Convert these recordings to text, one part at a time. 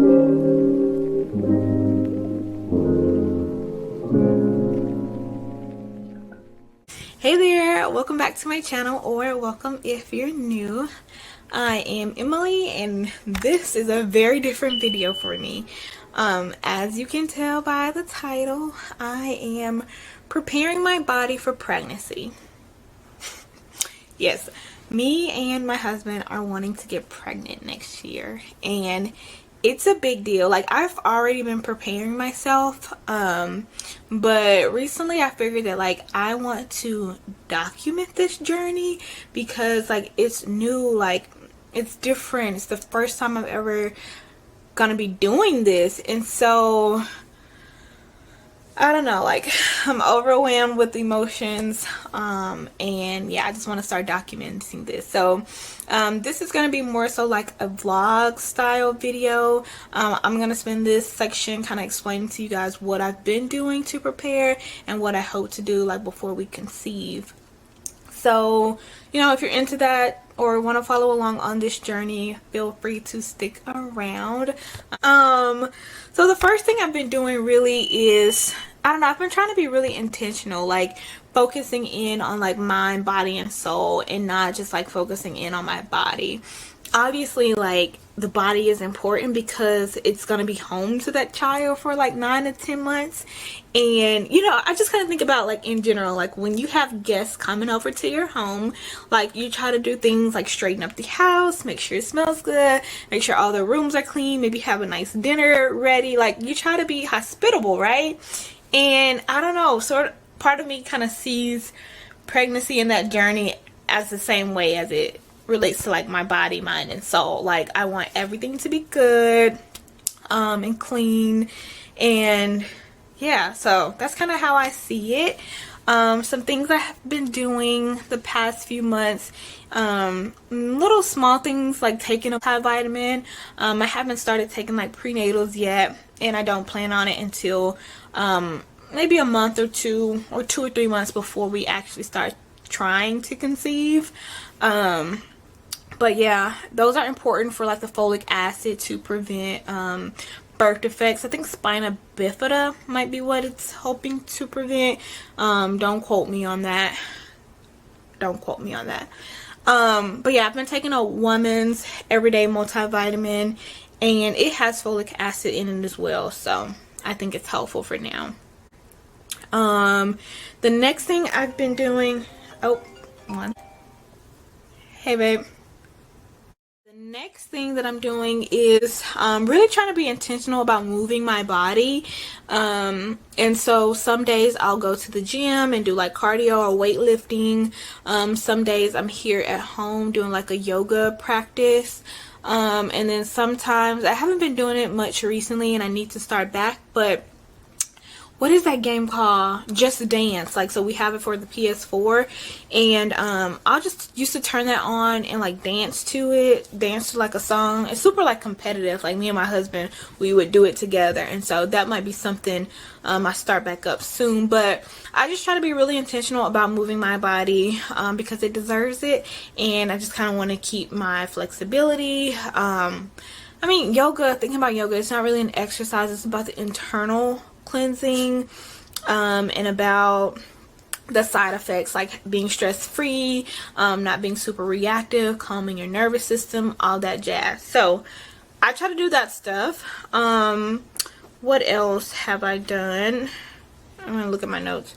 Hey there, welcome back to my channel, or welcome if you're new. I am Emily and this is a very different video for me. As you can tell by the title, I am preparing my body for pregnancy. Yes, me and my husband are wanting to get pregnant next year, and it's a big deal. Like, I've already been preparing myself, but recently I figured that like I want to document this journey because like it's new, like it's different. It's the first time I'm ever gonna be doing this, and so I don't know, like I'm overwhelmed with emotions, and yeah, I just want to start documenting this. So this is going to be more so like a vlog style video. I'm going to spend this section kind of explaining to you guys what I've been doing to prepare and what I hope to do like before we conceive. So, you know, if you're into that or want to follow along on this journey, feel free to stick around. So the first thing I've been doing really is, I don't know, I've been trying to be really intentional, like focusing in on like mind, body, and soul, and not just like focusing in on my body. Obviously, like the body is important because it's going to be home to that child for like 9 to 10 months. And you know, I just kind of think about like in general, like when you have guests coming over to your home, like you try to do things like straighten up the house, make sure it smells good, make sure all the rooms are clean, maybe have a nice dinner ready. Like you try to be hospitable, right? And I don't know, sort of part of me kind of sees pregnancy and that journey as the same way as it relates to like my body, mind, and soul. Like I want everything to be good and clean, and yeah, so that's kind of how I see it. Some things I have been doing the past few months, little small things like taking a multivitamin. I haven't started taking like prenatals yet, and I don't plan on it until maybe a month or 2 or 2 or 3 months before we actually start trying to conceive. But yeah, those are important for like the folic acid to prevent birth defects. I think spina bifida might be what it's hoping to prevent. Don't quote me on that. Don't quote me on that. But yeah, I've been taking a woman's everyday multivitamin, and it has folic acid in it as well, so I think it's helpful for now. The next thing I've been doing, hey babe. The next thing that I'm doing is really trying to be intentional about moving my body, and so some days I'll go to the gym and do like cardio or weightlifting. Some days I'm here at home doing like a yoga practice, and then sometimes I haven't been doing it much recently and I need to start back, but what is that game called? Just Dance. Like, so we have it for the PS4, and I'll just used to turn that on and like dance to it, dance to like a song. It's super like competitive. Like me and my husband, we would do it together, and so that might be something I start back up soon. But I just try to be really intentional about moving my body because it deserves it, and I just kind of want to keep my flexibility. I mean, yoga, thinking about yoga, it's not really an exercise, it's about the internal cleansing, and about the side effects like being stress-free, not being super reactive, calming your nervous system, all that jazz. So I try to do that stuff. What else have I done? I'm gonna look at my notes.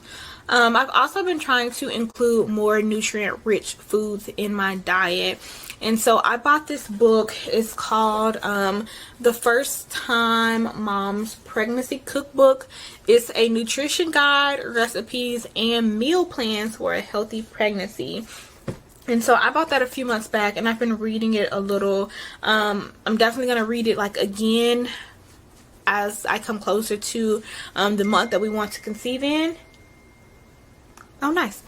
I've also been trying to include more nutrient-rich foods in my diet. And so I bought this book. It's called The First Time Mom's Pregnancy Cookbook. It's a nutrition guide, recipes, and meal plans for a healthy pregnancy. And so I bought that a few months back, and I've been reading it a little. I'm definitely going to read it like again as I come closer to the month that we want to conceive in. Oh, nice.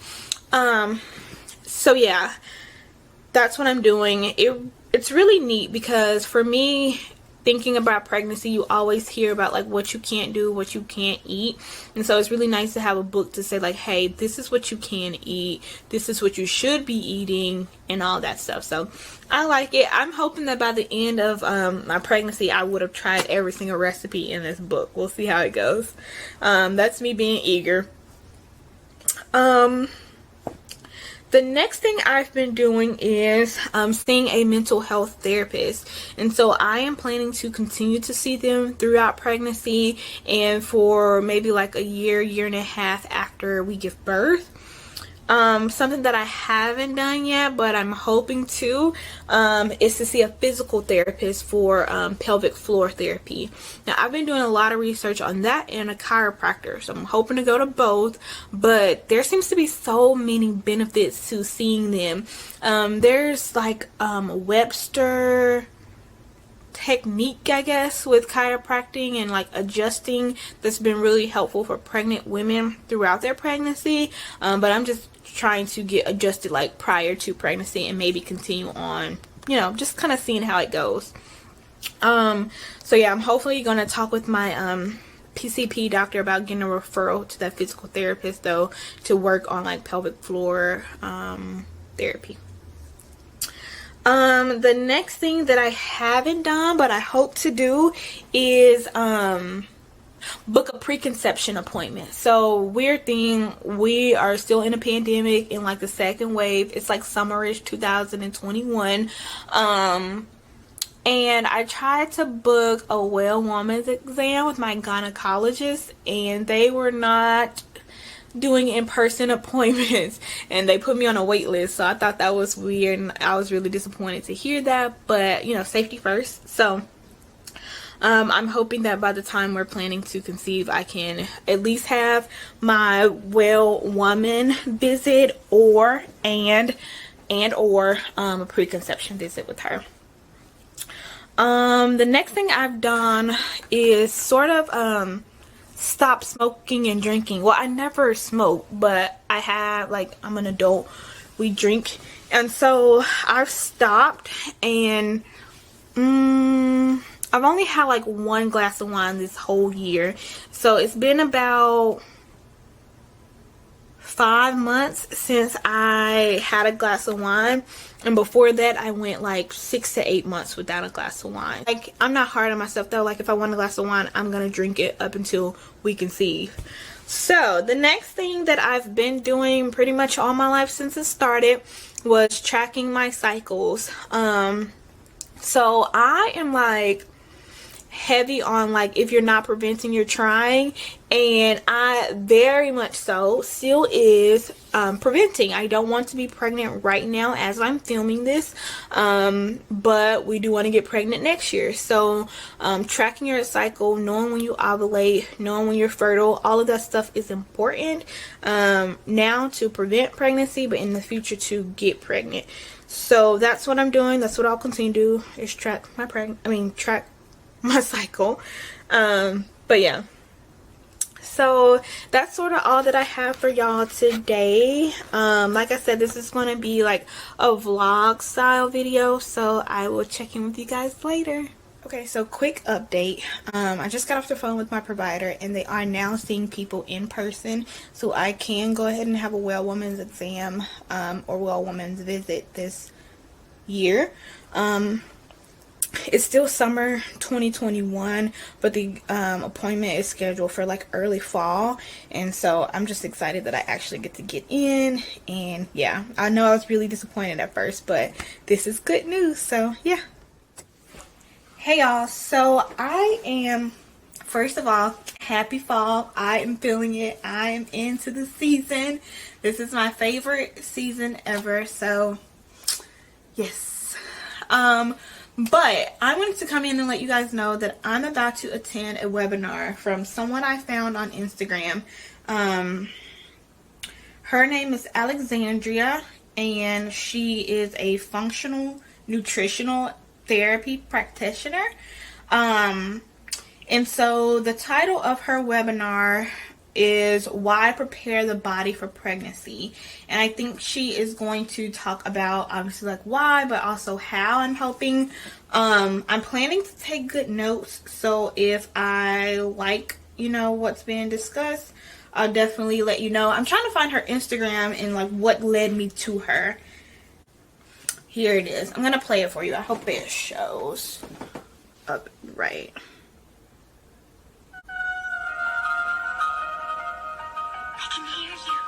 So yeah, that's what I'm doing. It's really neat because for me, thinking about pregnancy, you always hear about like what you can't do, what you can't eat. And so it's really nice to have a book to say like, hey, this is what you can eat, this is what you should be eating, and all that stuff. So I like it. I'm hoping that by the end of my pregnancy, I would have tried every single recipe in this book. We'll see how it goes. That's me being eager. The next thing I've been doing is seeing a mental health therapist. And so I am planning to continue to see them throughout pregnancy and for maybe like a year, year and a half after we give birth. Something that I haven't done yet, but I'm hoping to, is to see a physical therapist for pelvic floor therapy. Now, I've been doing a lot of research on that and a chiropractor, so I'm hoping to go to both, but there seems to be so many benefits to seeing them. There's like Webster technique, I guess, with chiropractic and like adjusting that's been really helpful for pregnant women throughout their pregnancy, but I'm just trying to get adjusted like prior to pregnancy and maybe continue on, you know, just kind of seeing how it goes. So yeah, I'm hopefully going to talk with my PCP doctor about getting a referral to that physical therapist though, to work on like pelvic floor therapy. The next thing that I haven't done but I hope to do is book a preconception appointment. So weird thing, we are still in a pandemic in like the second wave. It's like summerish 2021. And I tried to book a well woman's exam with my gynecologist and they were not doing in-person appointments and they put me on a wait list. So I thought that was weird and I was really disappointed to hear that, but you know, safety first. So I'm hoping that by the time we're planning to conceive, I can at least have my well woman visit or a preconception visit with her. The next thing I've done is sort of stop smoking and drinking. Well, I never smoke, but I have, like, I'm an adult, we drink, and so I've stopped, and I've only had like one glass of wine this whole year. So it's been about 5 months since I had a glass of wine, and before that I went like 6 to 8 months without a glass of wine. Like, I'm not hard on myself though. Like, if I want a glass of wine, I'm gonna drink it up until we conceive. So the next thing that I've been doing pretty much all my life since it started was tracking my cycles. So I am like heavy on like, if you're not preventing, you're trying, and I very much so still is preventing. I don't want to be pregnant right now as I'm filming this, but we do want to get pregnant next year. So tracking your cycle, knowing when you ovulate, knowing when you're fertile, all of that stuff is important now to prevent pregnancy, but in the future to get pregnant. So that's what I'm doing. That's what I'll continue to do, is track my track my cycle. But yeah, so that's sort of all that I have for y'all today. Like I said, this is going to be like a vlog style video, so I will check in with you guys later. Okay, so quick update. I just got off the phone with my provider and they are now seeing people in person, so I can go ahead and have a well woman's exam or well woman's visit this year. It's still summer 2021, but the appointment is scheduled for like early fall, and so I'm just excited that I actually get to get in. And yeah, I know I was really disappointed at first, but this is good news, so yeah. Hey y'all, so I am, first of all, happy fall. I am feeling it. I am into the season. This is my favorite season ever, so yes. But I wanted to come in and let you guys know that I'm about to attend a webinar from someone I found on Instagram. Her name is Alexandria, and she is a functional nutritional therapy practitioner. And so the title of her webinar is why prepare the body for pregnancy. And I think she is going to talk about obviously like why, but also how I'm helping. I'm planning to take good notes, so if I like, you know, what's being discussed, I'll definitely let you know. I'm trying to find her Instagram and like what led me to her. Here it is. I'm gonna play it for you. I hope it shows up right. I can hear you,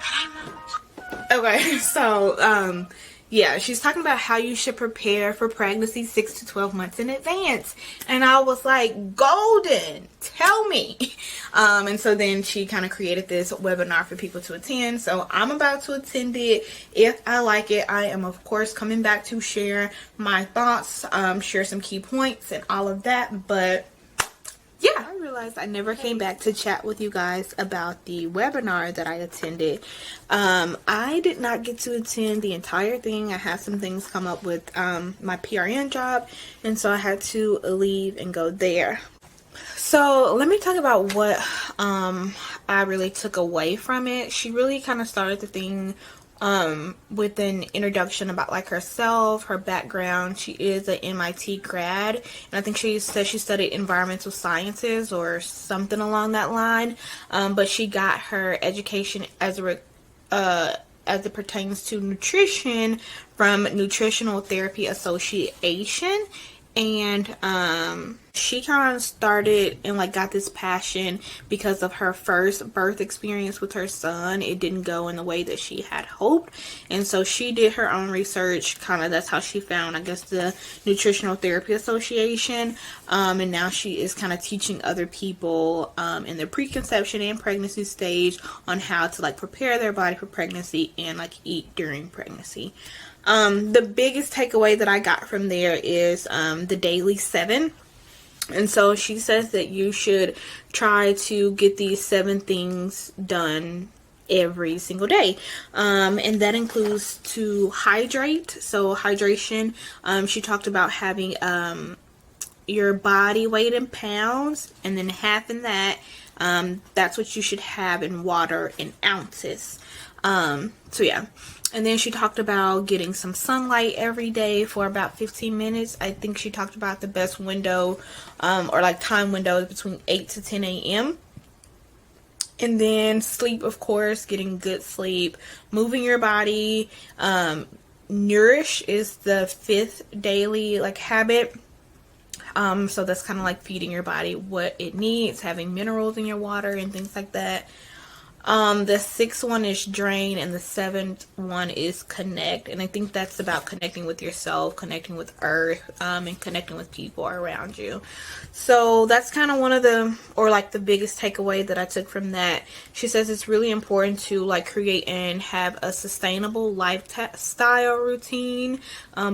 but I won't. Okay, so yeah, she's talking about how you should prepare for pregnancy 6 to 12 months in advance. And I was like, golden, tell me. And so then she kind of created this webinar for people to attend. So I'm about to attend it. If I like it, I am of course coming back to share my thoughts, share some key points and all of that. But yeah, I realized I never came back to chat with you guys about the webinar that I attended. I did not get to attend the entire thing. I had some things come up with my PRN job, and so I had to leave and go there. So let me talk about what I really took away from it. She really kind of started the thing with an introduction about like herself, her background. She is an MIT grad, and I think she said she studied environmental sciences or something along that line. But she got her education as it pertains to nutrition from Nutritional Therapy Association. And she kind of started and like got this passion because of her first birth experience with her son. It didn't go in the way that she had hoped, and so she did her own research. Kind of that's how she found, I guess, the Nutritional Therapy Association. And now she is kind of teaching other people in the preconception and pregnancy stage on how to like prepare their body for pregnancy and like eat during pregnancy. The biggest takeaway that I got from there is the daily 7. And so she says that you should try to get these 7 things done every single day. And that includes to hydrate. So hydration, she talked about having your body weight in pounds, and then half in that, that's what you should have in water in ounces. So yeah. And then she talked about getting some sunlight every day for about 15 minutes. I think she talked about the best window or like time window between 8 to 10 a.m. And then sleep, of course, getting good sleep, moving your body. Nourish is the 5th daily like habit. So that's kind of like feeding your body what it needs, having minerals in your water and things like that. The 6th one is drain, and the 7th one is connect. And I think that's about connecting with yourself, connecting with earth, and connecting with people around you. So that's kind of one of the, or like the biggest takeaway that I took from that. She says it's really important to like create and have a sustainable lifestyle routine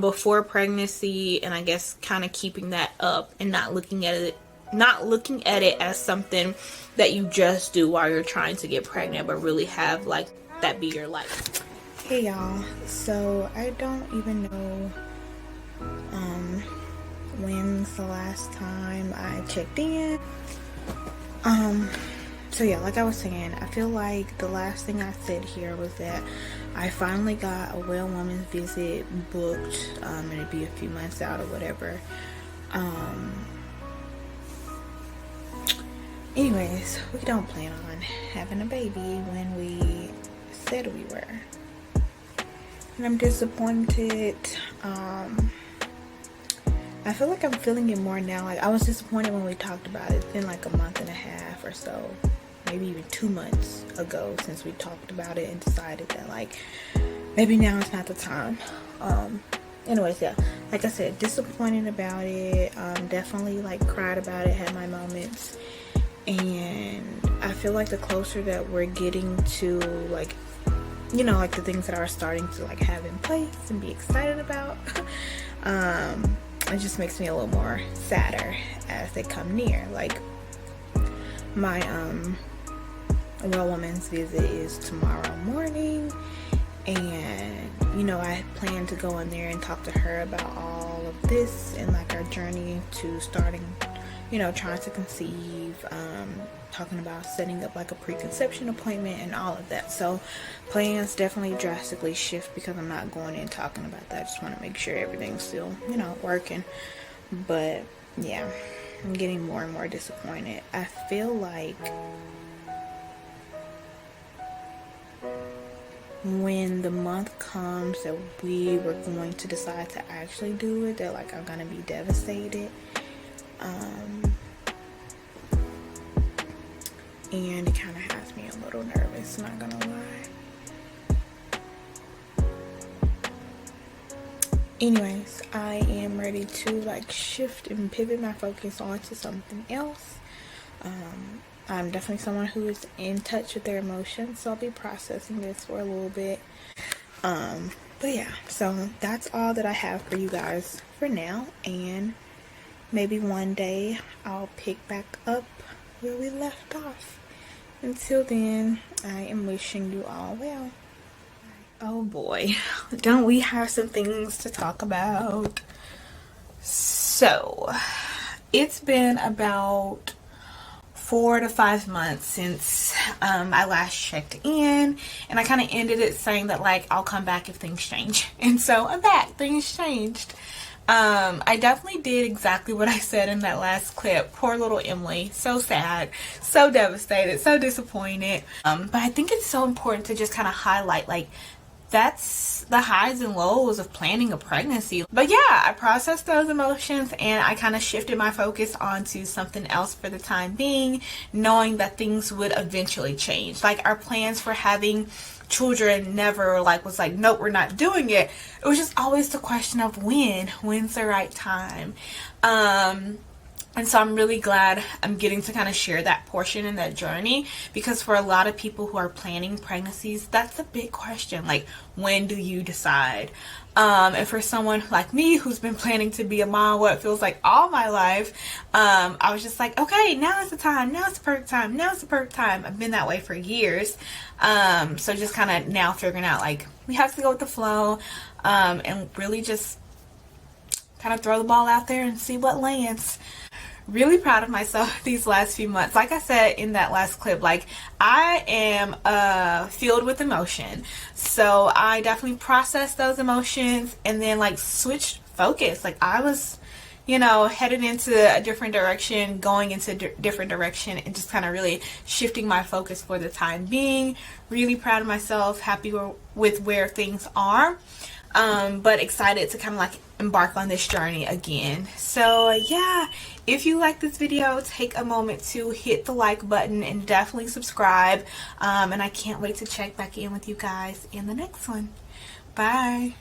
before pregnancy, and I guess kind of keeping that up and not looking at it as something that you just do while you're trying to get pregnant, but really have like that be your life. Hey y'all, so I don't even know when's the last time I checked in. So yeah, like I was saying, I feel like the last thing I said here was that I finally got a well woman's visit booked, and it'd be a few months out or whatever. Anyways, we don't plan on having a baby when we said we were. And I'm disappointed. I feel like I'm feeling it more now. Like I was disappointed when we talked about it. It's been like a month and a half or so, maybe even 2 months ago since we talked about it and decided that like maybe now is not the time. Anyways, yeah, like I said, disappointed about it. Definitely like cried about it, had my moments. And I feel like the closer that we're getting to like, you know, like the things that are starting to like have in place and be excited about, it just makes me a little more sadder as they come near. Like my well woman's visit is tomorrow morning, and you know, I plan to go in there and talk to her about all of this and like our journey to starting you know, trying to conceive, talking about setting up like a preconception appointment and all of that. So plans definitely drastically shift because I'm not going in talking about that. I just want to make sure everything's still, you know, working. But yeah, I'm getting more and more disappointed. I feel like when the month comes that we were going to decide to actually do it, that like I'm gonna be devastated. And it kind of has me a little nervous, not gonna lie. Anyways, I am ready to like shift and pivot my focus onto something else. I'm definitely someone who is in touch with their emotions, so I'll be processing this for a little bit. But yeah, so that's all that I have for you guys for now, and maybe one day I'll pick back up where we left off. Until then, I am wishing you all well. Oh boy, don't we have some things to talk about? So, it's been about 4 to 5 months since I last checked in, and I kind of ended it saying that like I'll come back if things change, and so I'm back. Things changed. I definitely did exactly what I said in that last clip. Poor little Emily, so sad, so devastated, so disappointed. But I think it's so important to just kind of highlight like that's the highs and lows of planning a pregnancy. But yeah, I processed those emotions and I kind of shifted my focus onto something else for the time being, knowing that things would eventually change. Like our plans for having children never like was like, nope, we're not doing it. It was just always the question of when's the right time. And so I'm really glad I'm getting to kind of share that portion in that journey, because for a lot of people who are planning pregnancies, that's a big question. Like, when do you decide? And for someone like me who's been planning to be a mom what feels like all my life, I was just like, okay, now is the time. Now is the perfect time. Now is the perfect time. I've been that way for years. So just kind of now figuring out like we have to go with the flow, and really just kind of throw the ball out there and see what lands. Really proud of myself these last few months. Like I said in that last clip, like I am filled with emotion. So I definitely processed those emotions and then like switched focus. Like I was, you know, headed into a different direction, going into a different direction, and just kind of really shifting my focus for the time being. Really proud of myself, happy with where things are. But excited to kind of like embark on this journey again. So yeah, if you like this video, take a moment to hit the like button and definitely subscribe. And I can't wait to check back in with you guys in the next one. Bye.